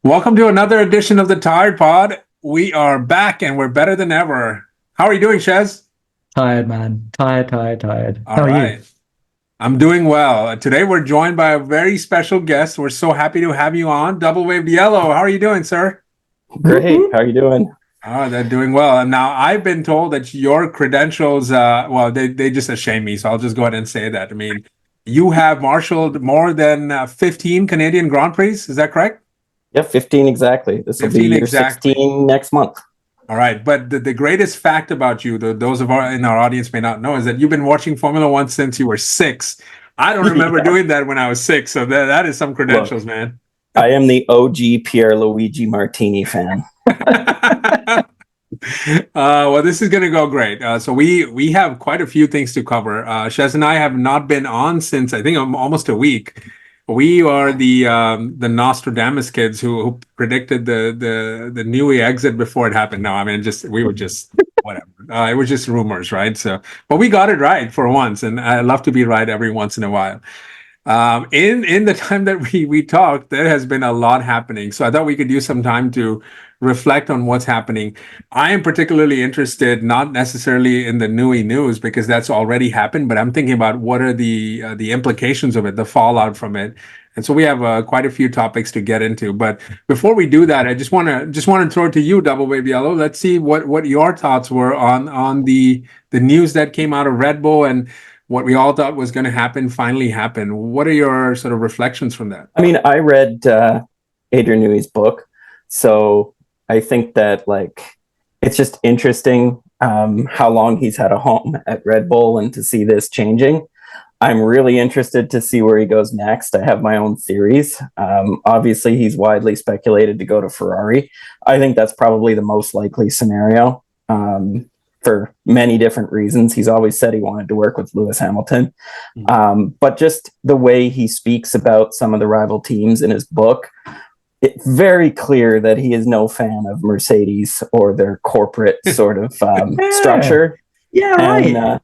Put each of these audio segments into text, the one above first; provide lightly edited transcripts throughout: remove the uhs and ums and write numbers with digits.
Welcome to another edition of the Tired Pod. We are back and we're better than ever. How are you doing, Shez? Tired, man. Tired. All How are right. you? I'm doing well. Today we're joined by a very special guest. We're so happy to have you on. Double Waved Yellow. How are you doing, sir? Great. How are you doing? Oh, they're doing well. And now I've been told that your credentials, they just shame me. So I'll just go ahead and say that. I mean, you have marshaled more than 15 Canadian Grand Prix. Is that correct? Yeah, 15 exactly. This will be 15 year exactly. 16 next month. All right, but the greatest fact about you, those in our audience may not know, is that you've been watching Formula One since you were 6. I don't remember doing that when I was 6, so that is some credentials, man. I am the OG Pierluigi Martini fan. Well, this is going to go great. So we have quite a few things to cover. Shez and I have not been on since I think almost a week. We are the Nostradamus kids who predicted the Newey exit before it happened. No, I mean we were just whatever. It was just rumors, right? So, but we got it right for once, and I love to be right every once in a while. In the time that we talked, there has been a lot happening. So I thought we could use some time to reflect on what's happening. I am particularly interested, not necessarily in the Newey news because that's already happened, but I'm thinking about what are the implications of it, the fallout from it. And so we have quite a few topics to get into. But before we do that, I just want to throw it to you, Double Wave Yellow. Let's see what your thoughts were on the news that came out of Red Bull and what we all thought was going to happen finally happened. What are your sort of reflections from that? I mean, I read Adrian Newey's book, so I think that it's just interesting how long he's had a home at Red Bull and to see this changing. I'm really interested to see where he goes next. I have my own theories. Obviously, he's widely speculated to go to Ferrari. I think that's probably the most likely scenario. For many different reasons. He's always said he wanted to work with Lewis Hamilton. But just the way he speaks about some of the rival teams in his book, it's very clear that he is no fan of Mercedes or their corporate sort of structure. Yeah, right.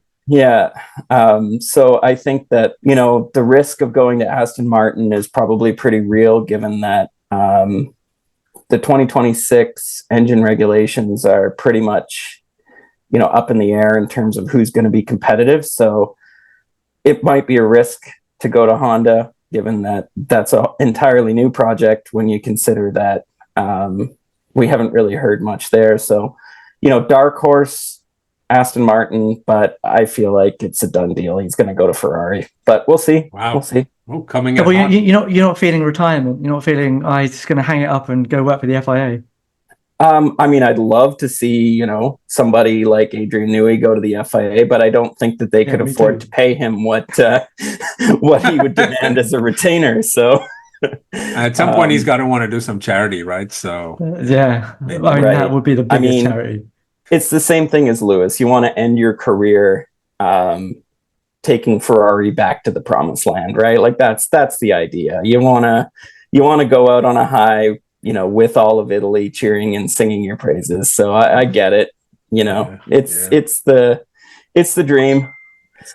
So I think that, the risk of going to Aston Martin is probably pretty real, given that the 2026 engine regulations are pretty much up in the air in terms of who's going to be competitive. So it might be a risk to go to Honda, given that that's an entirely new project when you consider that we haven't really heard much there. So, dark horse, Aston Martin, but I feel like it's a done deal. He's going to go to Ferrari, but we'll see. Wow. We'll see. Oh, coming Well, you're not feeling retirement. You're not feeling, he's just going to hang it up and go work for the FIA. I mean, I'd love to see, somebody like Adrian Newey go to the FIA, but I don't think that they could afford to pay him what he would demand as a retainer. So at some point, he's got to want to do some charity, right? So that would be the biggest charity. It's the same thing as Lewis. You want to end your career taking Ferrari back to the promised land, right? Like that's the idea. You want to go out on a high, with all of Italy cheering and singing your praises. So I get it. It's the dream.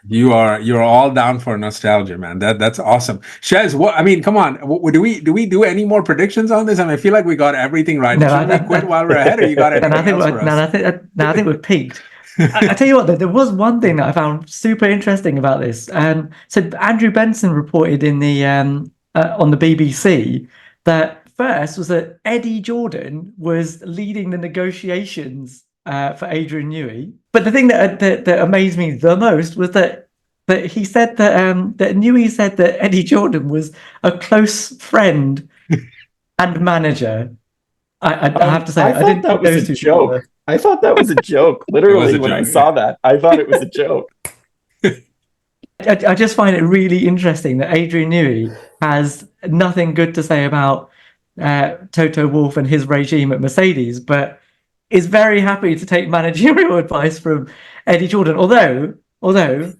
You're all down for nostalgia, man. That's awesome. Shez, come on. Do we do any more predictions on this? I feel like we got everything right. Should we quit while we're ahead, or you got anything else for us? I think we've peaked. I tell you what, there was one thing that I found super interesting about this. So Andrew Benson reported in the on the BBC that first was that Eddie Jordan was leading the negotiations for Adrian Newey. But the thing that amazed me the most was that he said that Newey said that Eddie Jordan was a close friend and manager. I have to say, I didn't that was a joke. Together. I thought that was a joke. Literally, when I saw that, I thought it was a joke. I just find it really interesting that Adrian Newey has nothing good to say about Toto Wolff and his regime at Mercedes, but is very happy to take managerial advice from Eddie Jordan. Although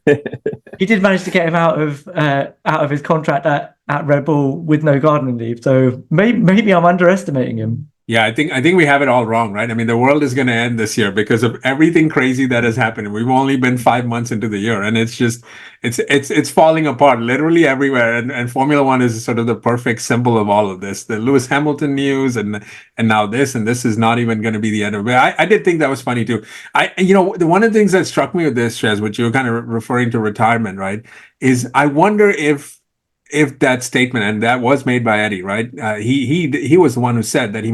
he did manage to get him out of his contract at Red Bull with no gardening leave. So maybe I'm underestimating him. Yeah, I think we have it all wrong, right? I mean, the world is going to end this year because of everything crazy that has happened. We've only been 5 months into the year, and it's just it's falling apart literally everywhere. And Formula One is sort of the perfect symbol of all of this. The Lewis Hamilton news, and now this, and this is not even going to be the end of it. I did think that was funny too. One of the things that struck me with this, Shez, which you were kind of referring to retirement, right? Is I wonder if that statement, and that was made by Eddie, right? He was the one who said that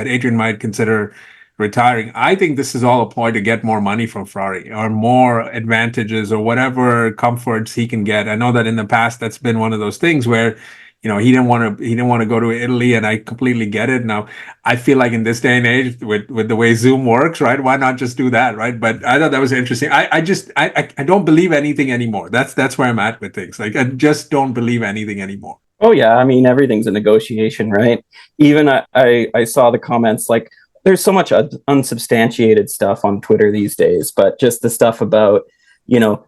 Adrian might consider retiring. I think this is all a ploy to get more money from Ferrari or more advantages or whatever comforts he can get. I know that in the past that's been one of those things where he didn't want to go to Italy, and I completely get it. Now I feel like in this day and age with the way Zoom works, right? Why not just do that, right? But I thought that was interesting. I don't believe anything anymore. That's where I'm at with things. Like I just don't believe anything anymore. Oh yeah, I mean everything's a negotiation, right? Even I saw the comments like there's so much unsubstantiated stuff on Twitter these days, but just the stuff about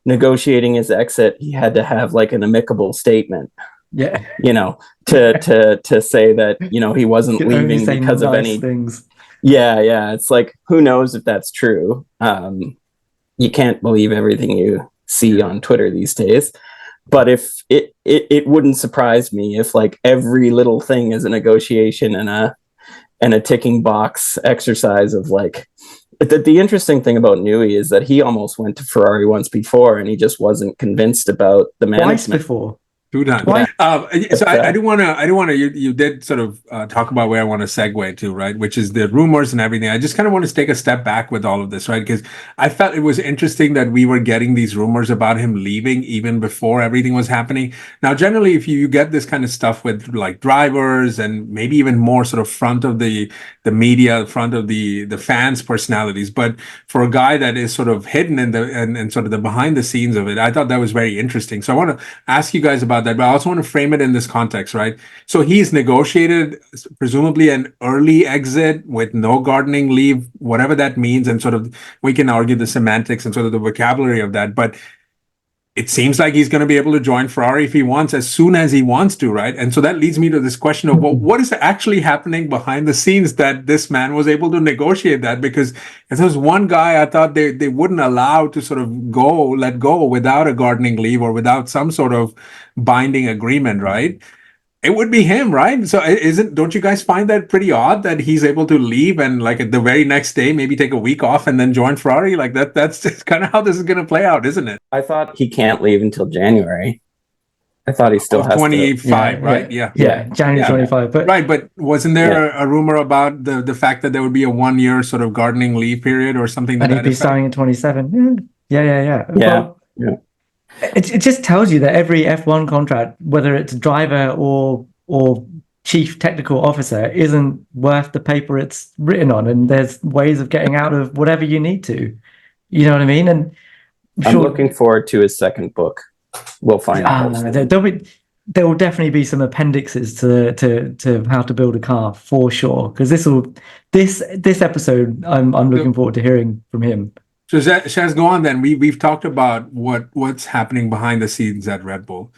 negotiating his exit, he had to have like an amicable statement. Yeah, to say that he wasn't leaving because of any things. Yeah, it's like who knows if that's true. You can't believe everything you see on Twitter these days. But if it wouldn't surprise me if like every little thing is a negotiation and a ticking box exercise of like. The interesting thing about Newey is that he almost went to Ferrari once before, and he just wasn't convinced about the management. Twice before. 2 times. So I do want to. You did sort of talk about where I want to segue to, right? Which is the rumors and everything. I just kind of want to take a step back with all of this, right? Because I felt it was interesting that we were getting these rumors about him leaving even before everything was happening. Now, generally, if you get this kind of stuff with like drivers and maybe even more sort of front of the media, front of the fans' personalities, but for a guy that is sort of hidden in and sort of the behind the scenes of it, I thought that was very interesting. So I want to ask you guys about that, but I also want to frame it in this context, right? So he's negotiated presumably an early exit with no gardening leave, whatever that means, and sort of we can argue the semantics and sort of the vocabulary of that, but it seems like he's going to be able to join Ferrari if he wants, as soon as he wants to, right? And so that leads me to this question of, well, what is actually happening behind the scenes that this man was able to negotiate that? Because if there was one guy I thought they wouldn't allow to sort of let go without a gardening leave or without some sort of binding agreement, right? It would be him, right? So don't you guys find that pretty odd that he's able to leave and like at the very next day, maybe take a week off and then join Ferrari? Like that's just kind of how this is going to play out, isn't it? I thought he can't leave until January. I thought he still has 25, right? Yeah, January 25. But right, but wasn't there a rumor about the fact that there would be a 1-year sort of gardening leave period or something? And he'd be starting at 27. Yeah. Well, it just tells you that every F1 contract, whether it's driver or chief technical officer, isn't worth the paper it's written on, and there's ways of getting out of whatever you need to. You know what I mean? And I'm looking forward to his second book. We'll find out. There will definitely be some appendixes to how to build a car for sure. Because this episode, I'm looking forward to hearing from him. So Shez, go on then. We've talked about what's happening behind the scenes at Red Bull,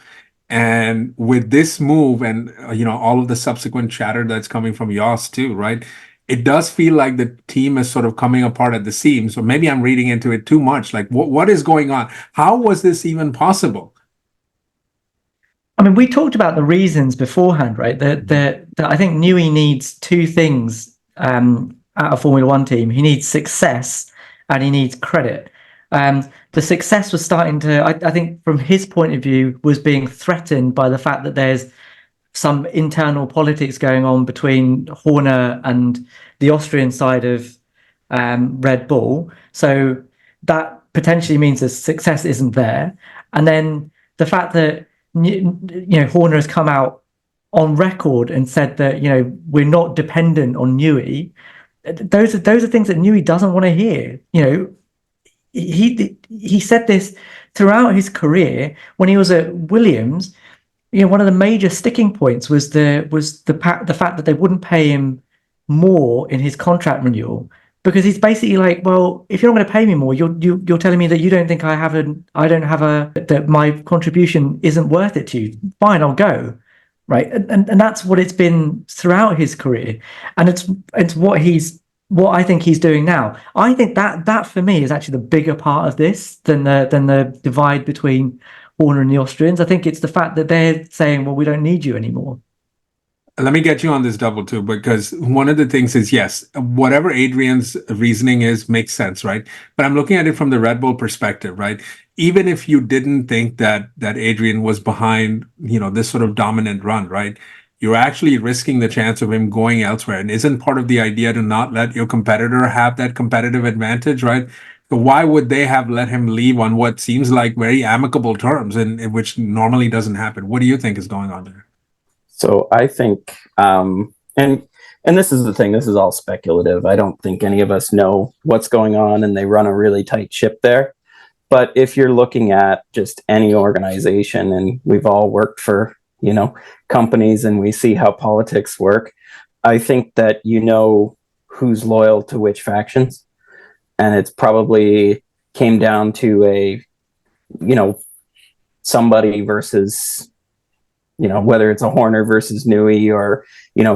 and with this move and all of the subsequent chatter that's coming from Yoss too, right? It does feel like the team is sort of coming apart at the seams. So maybe I'm reading into it too much. Like what is going on? How was this even possible? I mean, we talked about the reasons beforehand, right? That I think Newey needs 2 things out of Formula One team. He needs success and he needs credit. The success was starting to, I think from his point of view, was being threatened by the fact that there's some internal politics going on between Horner and the Austrian side of Red Bull. So that potentially means the success isn't there. And then the fact that Horner has come out on record and said that we're not dependent on Newey. Those are things that Newey doesn't want to hear. He said this throughout his career when he was at Williams. One of the major sticking points was the fact that they wouldn't pay him more in his contract renewal, because he's basically like, well, if you're not going to pay me more, you're telling me that you don't think that my contribution isn't worth it to you. Fine, I'll go. right? And that's what it's been throughout his career, and it's what I think he's doing now. I think that for me is actually the bigger part of this than the divide between Horner and the Austrians. I think it's the fact that they're saying, well, we don't need you anymore. Let me get you on this double too, because one of the things is, yes, whatever Adrian's reasoning is makes sense, right? But I'm looking at it from the Red Bull perspective, right? Even if you didn't think that Adrian was behind, this sort of dominant run, right? You're actually risking the chance of him going elsewhere. And isn't part of the idea to not let your competitor have that competitive advantage, right? So why would they have let him leave on what seems like very amicable terms, and which normally doesn't happen? What do you think is going on there? So I think, and this is the thing, this is all speculative. I don't think any of us know what's going on, and they run a really tight ship there. But if you're looking at just any organization, and we've all worked for, companies, and we see how politics work, I think that who's loyal to which factions. And it's probably came down to somebody versus, whether it's a Horner versus Newey, or,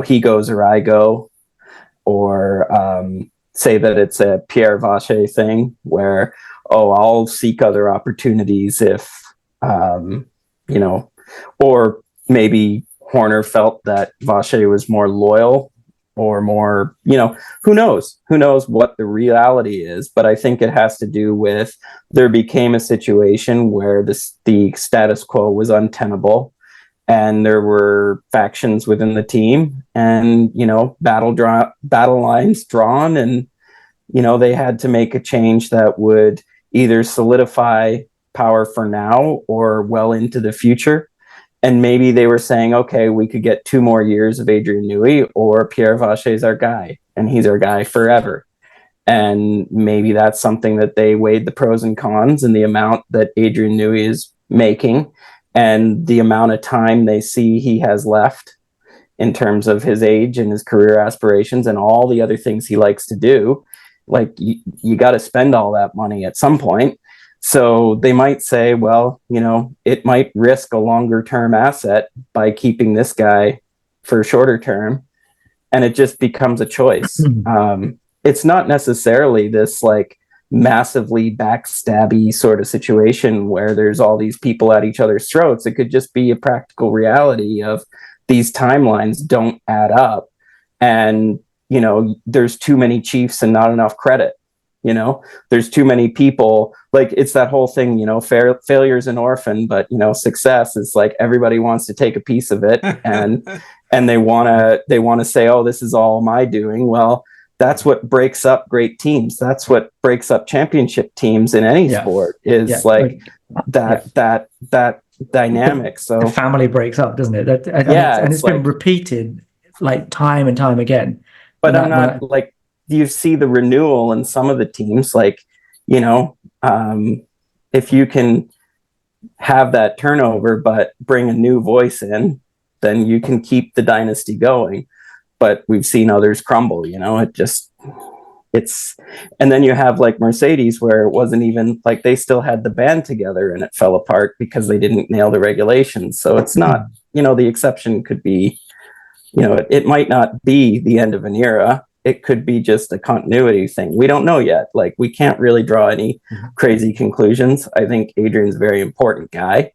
he goes or I go, or say that it's a Pierre Vacher thing where, I'll seek other opportunities if, or maybe Horner felt that Vacher was more loyal or more, who knows what the reality is. But I think it has to do with there became a situation where the status quo was untenable, and there were factions within the team, and battle lines drawn, and they had to make a change that would either solidify power for now or well into the future. And maybe they were saying, okay, we could get 2 more years of Adrian Newey, or Pierre Vacher's our guy, and he's our guy forever. And maybe that's something that they weighed the pros and cons, and the amount that Adrian Newey is making, and the amount of time they see he has left in terms of his age and his career aspirations and all the other things he likes to do. Like, you got to spend all that money at some point. So they might say, well, it might risk a longer term asset by keeping this guy for a shorter term. And it just becomes a choice. It's not necessarily this like massively backstabby sort of situation where there's all these people at each other's throats. It could just be a practical reality of these timelines don't add up. And, there's too many chiefs and not enough credit. There's too many people. Like, it's that whole thing, failure is an orphan, but success is like everybody wants to take a piece of it, and they want to say, oh, this is all my doing. Well, that's what breaks up great teams. That's what breaks up championship teams in any sport is that dynamic. So the family breaks up, doesn't it? It's been repeated like time and time again. But I'm not like, you see the renewal in some of the teams, like, if you can have that turnover but bring a new voice in, then you can keep the dynasty going. But we've seen others crumble, and then you have like Mercedes, where it wasn't even like they still had the band together and it fell apart because they didn't nail the regulations. So it's not, the exception could be, it might not be the end of an era. It could be just a continuity thing. We don't know yet. Like, we can't really draw any crazy conclusions. I think Adrian's a very important guy,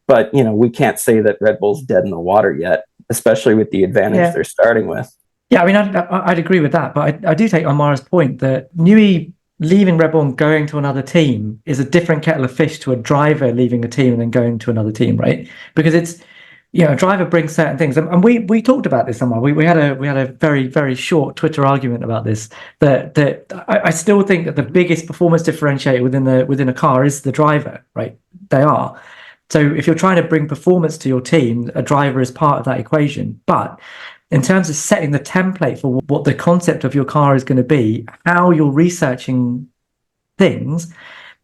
but we can't say that Red Bull's dead in the water yet, especially with the advantage they're starting with. Yeah, I mean, I'd agree with that, but I do take Ammar's point that Newey leaving Red Bull and going to another team is a different kettle of fish to a driver leaving a team and then going to another team, right? Because it's, a driver brings certain things, and we talked about this somewhere. We had a very, very short Twitter argument about this. That I still think that the biggest performance differentiator within a car is the driver, right? They are. So if you're trying to bring performance to your team, a driver is part of that equation. But in terms of setting the template for what the concept of your car is going to be, how you're researching things,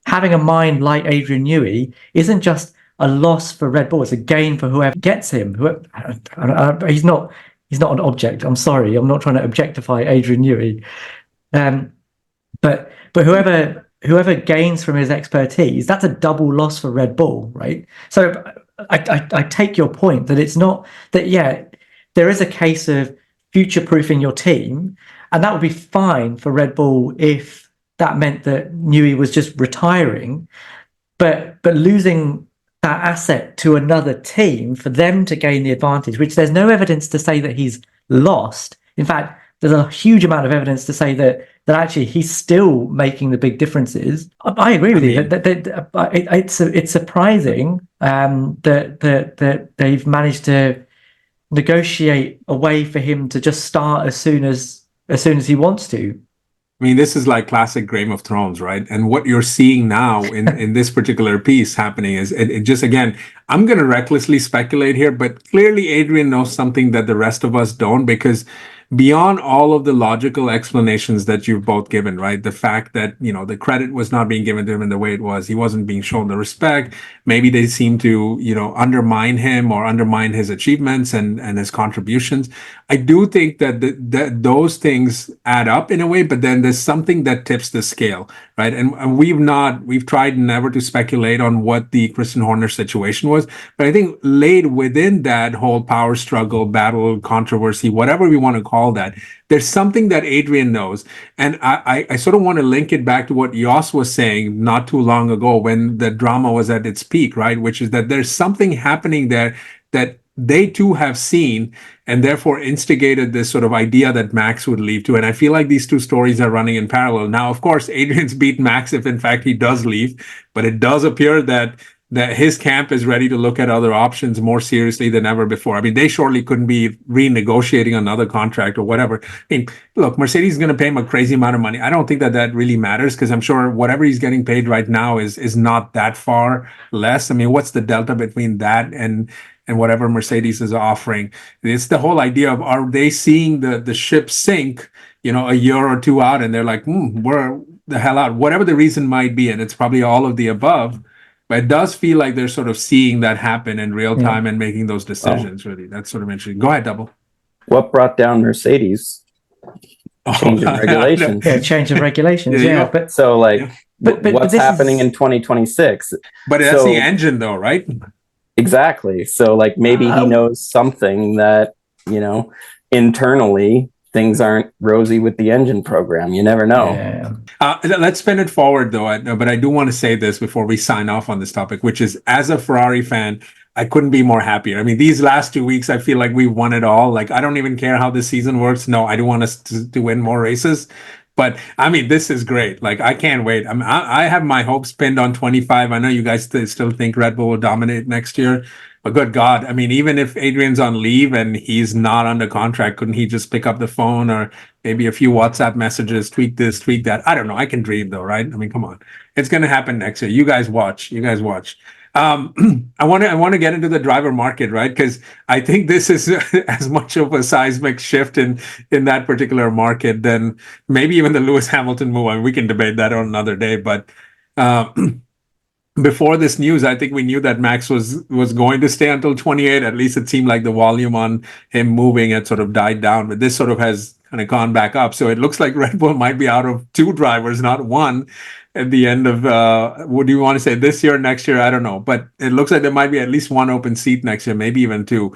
having a mind like Adrian Newey isn't just a loss for Red Bull, it's a gain for whoever gets him. He's not an object. I'm sorry, I'm not trying to objectify Adrian Newey. But whoever gains from his expertise, that's a double loss for Red Bull, right? So I take your point that it's not that, yeah, there is a case of future-proofing your team, and that would be fine for Red Bull if that meant that Newey was just retiring, but losing that asset to another team for them to gain the advantage, which there's no evidence to say that he's lost. In fact, there's a huge amount of evidence to say that actually he's still making the big differences. I agree with you. It's surprising that they've managed to negotiate a way for him to just start as soon as he wants to. I mean, this is like classic Game of Thrones, right? And what you're seeing now in this particular piece happening is it just, again, I'm going to recklessly speculate here, but clearly Adrian knows something that the rest of us don't, because beyond all of the logical explanations that you've both given, right? The fact that, the credit was not being given to him in the way it was, he wasn't being shown the respect. Maybe they seem to, undermine him or undermine his achievements and his contributions. I do think that those things add up in a way, but then there's something that tips the scale, right? And we've tried never to speculate on what the Christian Horner situation was, but I think laid within that whole power struggle, battle, controversy, whatever we want to call that, there's something that Adrian knows. And I sort of want to link it back to what Jos was saying not too long ago when the drama was at its peak, right? Which is that there's something happening there that they too have seen and therefore instigated this sort of idea that Max would leave too. And I feel like these two stories are running in parallel. Now, of course, Adrian's beat Max if in fact he does leave, but it does appear that his camp is ready to look at other options more seriously than ever before. I mean, they surely couldn't be renegotiating another contract or whatever. I mean, look, Mercedes is going to pay him a crazy amount of money. I don't think that really matters, because I'm sure whatever he's getting paid right now is not that far less. I mean, what's the delta between that and whatever Mercedes is offering? It's the whole idea of, are they seeing the ship sink, a year or two out, and they're like, we're the hell out, whatever the reason might be. And it's probably all of the above. But it does feel like they're sort of seeing that happen in real time and making those decisions, really. That's sort of interesting. Go ahead, Double. What brought down Mercedes? Change of regulations. Yeah, change of regulations. Yeah, but so what's happening in 2026? But that's the engine, though, right? Exactly. So maybe he knows something that, internally things aren't rosy with the engine program. You never know. Yeah. Let's spin it forward, though. But I do want to say this before we sign off on this topic, which is, as a Ferrari fan, I couldn't be more happier. I mean, these last 2 weeks, I feel like we won it all. Like, I don't even care how this season works. No, I do want us to win more races. But I mean, this is great. Like, I can't wait. I have my hopes pinned on 25. I know you guys still think Red Bull will dominate next year. But good God, I mean, even if Adrian's on leave and he's not under contract, couldn't he just pick up the phone or maybe a few WhatsApp messages, tweak this, tweak that? I don't know. I can dream, though, right? I mean, come on. It's going to happen next year. You guys watch. I want to get into the driver market, right? Because I think this is as much of a seismic shift in that particular market than maybe even the Lewis Hamilton move. I mean, we can debate that on another day, but before this news, I think we knew that Max was going to stay until 28. At least it seemed like the volume on him moving had sort of died down, but this sort of has kind of gone back up. So it looks like Red Bull might be out of 2 drivers, not 1, at the end of, what do you want to say, this year, next year? I don't know. But it looks like there might be at least 1 open seat next year, maybe even 2.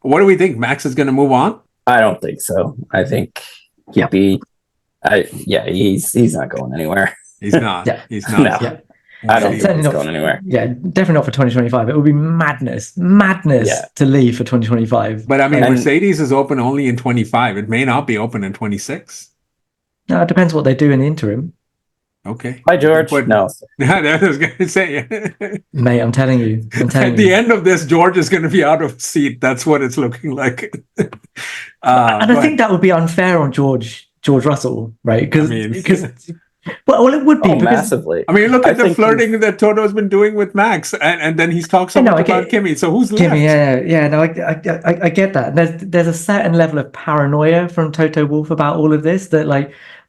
What do we think? Max is going to move on? I don't think so. I think he's not going anywhere. He's not. He's not. No. Yeah. I don't think he's going anywhere. Yeah, definitely not for 2025. It would be madness to leave for 2025. But I mean, Mercedes is open only in 25. It may not be open in 26. No, it depends what they do in the interim. Okay. Hi, George. No. I was going to say. Mate, I'm telling you. At the end of this, George is going to be out of seat. That's what it's looking like. And I think that would be unfair on George Russell, right? Because well, it would be massively. I mean, look at the flirting that Toto's been doing with Max, and then he's talked so much about Kimi. So who's left? Kimi, yeah. No, I get that. There's a certain level of paranoia from Toto Wolff about all of this. That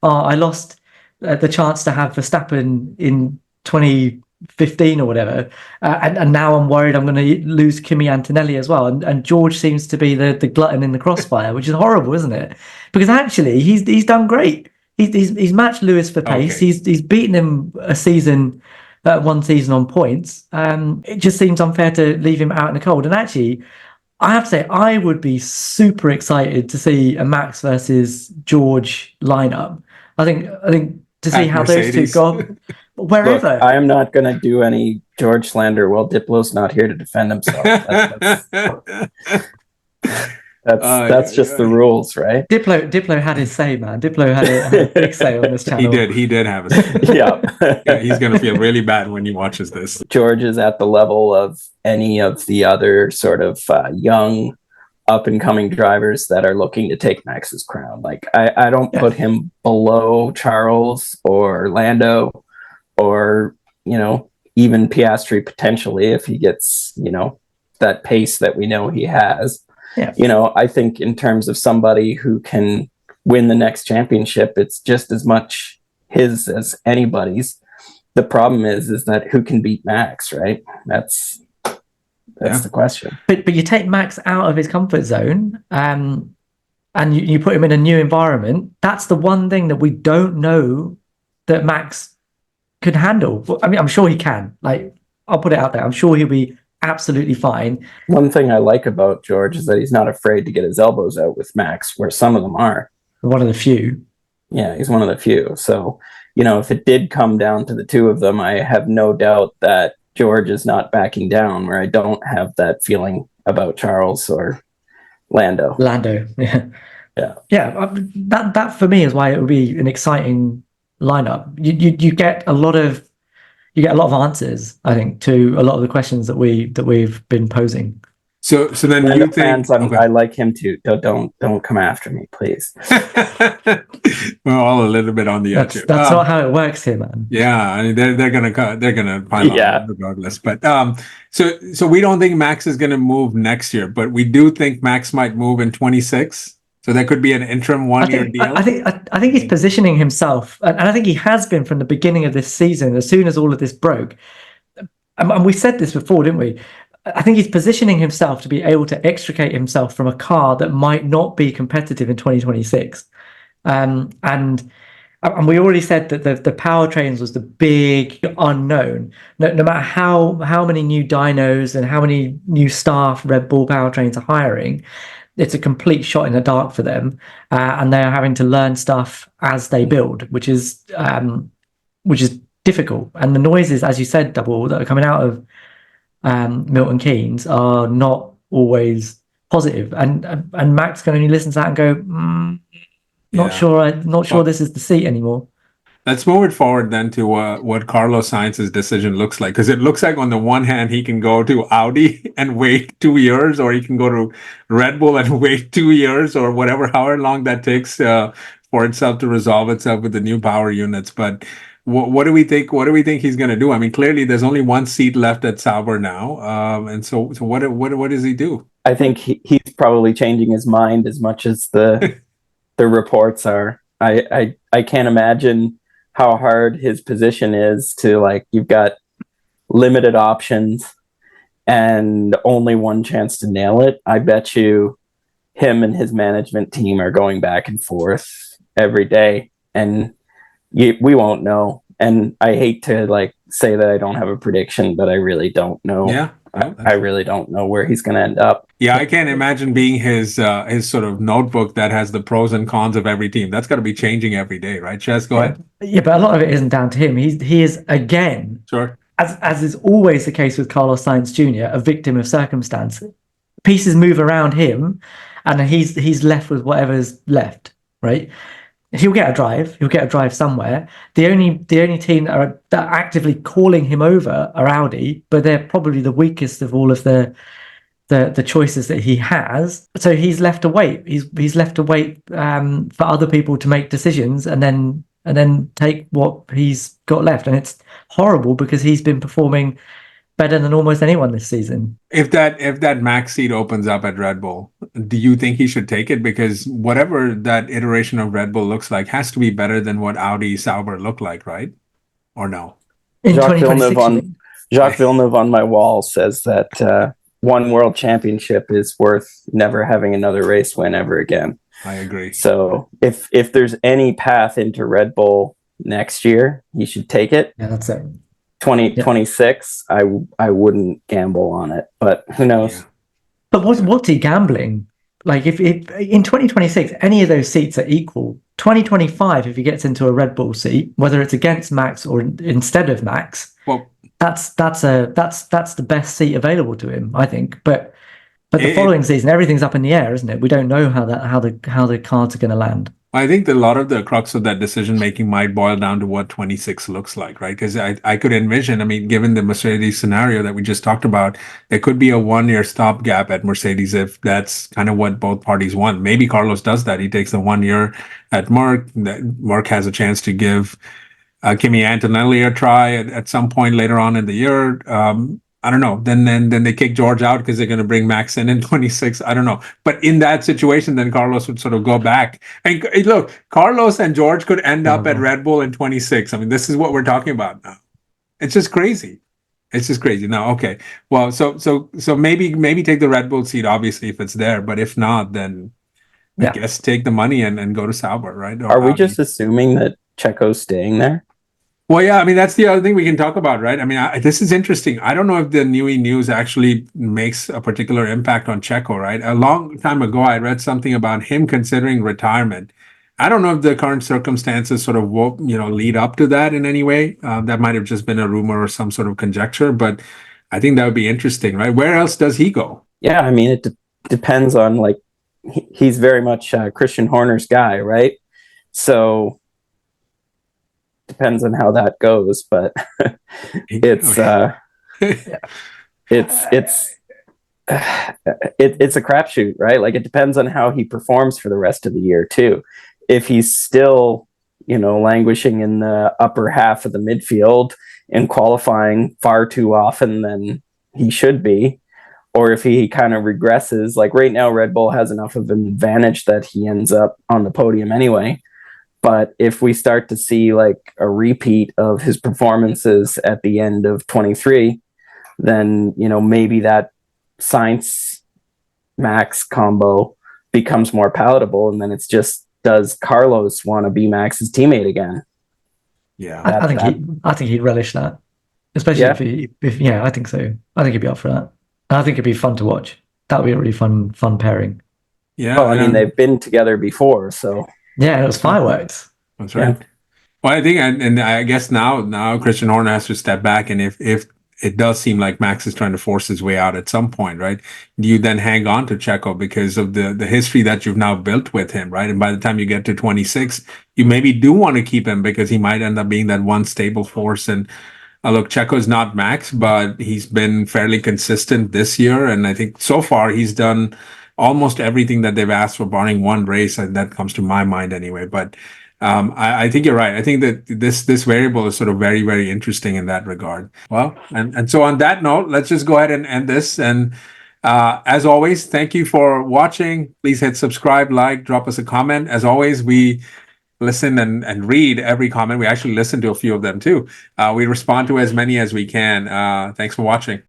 I lost the chance to have Verstappen in 2015 or whatever, and now I'm worried I'm going to lose Kimi Antonelli as well. And George seems to be the glutton in the crossfire, which is horrible, isn't it? Because actually he's done great. He's matched Lewis for pace. Okay. He's beaten him a season one season on points. It just seems unfair to leave him out in the cold. And actually, I have to say, I would be super excited to see a Max versus George lineup. I think to see At how Mercedes. those two go wherever. Look, I am not going to do any George slander while Diplo's not here to defend himself. That's just the rules, right? Diplo had his say, man. Diplo had a big say on this channel. He did have a say. Yeah. He's going to feel really bad when he watches this. George is at the level of any of the other sort of young up and coming drivers that are looking to take Max's crown. Like I don't put him below Charles or Lando or, even Piastri potentially if he gets, that pace that we know he has. Yeah. I think in terms of somebody who can win the next championship, it's just as much his as anybody's. The problem is that who can beat Max, right? That's the question. But you take Max out of his comfort zone, and you put him in a new environment. That's the one thing that we don't know that Max could handle. I mean, I'm sure he can. Like, I'll put it out there. I'm sure he'll be absolutely fine. One thing I like about George is that he's not afraid to get his elbows out with Max, where some of them are. One of the few. Yeah, he's one of the few. So, if it did come down to the two of them, I have no doubt that George is not backing down, where I don't have that feeling about Charles or Lando. Yeah. Yeah. That for me is why it would be an exciting lineup. You get a lot of answers, I think, to a lot of the questions that we've been posing. So then Lando you think fans, I like him too. Don't come after me, please. We're all a little bit on the edge. That's not how it works here, man. Yeah, I mean they're gonna pile on regardless. But so we don't think Max is gonna move next year, but we do think Max might move in 26. So that could be an interim 1-year deal. I think he's positioning himself, and I think he has been from the beginning of this season. As soon as all of this broke, and we said this before, didn't we? I think he's positioning himself to be able to extricate himself from a car that might not be competitive in 2026. And we already said that the powertrains was the big unknown. No matter how many new dynos and how many new staff Red Bull powertrains are hiring, it's a complete shot in the dark for them, and they're having to learn stuff as they build, which is difficult. And the noises, as you said, Double, that are coming out of Milton Keynes are not always positive. And Max can only listen to that and go, not sure this is the seat anymore. Let's move it forward then to what Carlos Sainz's decision looks like, because it looks like on the one hand he can go to Audi and wait 2 years, or he can go to Red Bull and wait 2 years, or however long that takes for itself to resolve itself with the new power units. But what do we think? What do we think he's going to do? I mean, clearly there's only one seat left at Sauber now, and so what does he do? I think he's probably changing his mind as much as the reports are. I can't imagine how hard his position is to, like, you've got limited options and only one chance to nail it. I bet you him and his management team are going back and forth every day, and we won't know. And I hate to say that I don't have a prediction, but I really don't know. Yeah. I really don't know where he's going to end up. Yeah, I can't imagine being his sort of notebook that has the pros and cons of every team. That's got to be changing every day, right? Shez, go ahead. Yeah, but a lot of it isn't down to him. He is, again, sure, as is always the case with Carlos Sainz Jr., a victim of circumstance. Pieces move around him, and he's left with whatever's left, right? He'll get a drive somewhere. The only team that are actively calling him over are Audi, but they're probably the weakest of all of the choices that he has. So he's left to wait. He's left to wait for other people to make decisions, and then take what he's got left. And it's horrible because he's been performing better than almost anyone this season. If that max seat opens up at Red Bull, do you think he should take it? Because whatever that iteration of Red Bull looks like has to be better than what Audi Sauber looked like, right? Or no? Jacques Villeneuve on my wall says that one world championship is worth never having another race win ever again. I agree. So if there's any path into Red Bull next year, he should take it. Yeah, that's it. 2026, I wouldn't gamble on it, but who knows? Yeah. But what's he gambling? Like if in 2026 any of those seats are equal, 2025 if he gets into a Red Bull seat, whether it's against Max or instead of Max, Well, that's the best seat available to him, I think. But the following season, everything's up in the air, isn't it? We don't know how the cards are going to land. I think that a lot of the crux of that decision making might boil down to what 26 looks like, right? Because I could envision, I mean, given the Mercedes scenario that we just talked about, there could be a 1 year stopgap at Mercedes if that's kind of what both parties want. Maybe Carlos does that. He takes the 1 year at Merck. Merck has a chance to give Kimi Antonelli a try at some point later on in the year. I don't know. Then they kick George out because they're going to bring Max in 26. I don't know. But in that situation, then Carlos would sort of go back. And look, Carlos and George could end up at Red Bull in 26. I mean, this is what we're talking about now. It's just crazy. It's just crazy. Now, okay. Well, so maybe take the Red Bull seat, obviously, if it's there. But if not, then I guess take the money and go to Sauber, right? Or Are we just assuming that Checo's staying there? Well, yeah, I mean, that's the other thing we can talk about, right? I mean, this is interesting. I don't know if the Newey news actually makes a particular impact on Checo, right? A long time ago, I read something about him considering retirement. I don't know if the current circumstances sort of, lead up to that in any way. That might have just been a rumor or some sort of conjecture, but I think that would be interesting, right? Where else does he go? Yeah, I mean, it depends on, like, he's very much Christian Horner's guy, right? So depends on how that goes, but it's a crapshoot, right? Like, it depends on how he performs for the rest of the year too. If he's still, languishing in the upper half of the midfield and qualifying far too often than he should be, or if he kind of regresses, like right now, Red Bull has enough of an advantage that he ends up on the podium anyway. But if we start to see like a repeat of his performances at the end of 23, then, maybe that Sainz Max combo becomes more palatable. And then it's just, does Carlos want to be Max's teammate again? Yeah. I think he'd relish that, especially if I think so. I think he'd be up for that. And I think it'd be fun to watch. That would be a really fun pairing. Yeah. Well, I mean, they've been together before, so. Yeah, it was fireworks. That's right. Yeah. Well, I think, and I guess now Christian Horner has to step back, and if it does seem like Max is trying to force his way out at some point, right? Do you then hang on to Checo because of the history that you've now built with him, right? And by the time you get to 26, you maybe do want to keep him because he might end up being that one stable force. And look, Checo's not Max, but he's been fairly consistent this year, and I think so far he's done almost everything that they've asked for, barring one race, and that comes to my mind anyway. But I think you're right. I think that this variable is sort of very, very interesting in that regard. Well, and so on that note, let's just go ahead and end this. And as always, thank you for watching. Please hit subscribe, like, drop us a comment. As always, we listen and read every comment. We actually listen to a few of them too. We respond to as many as we can. Thanks for watching.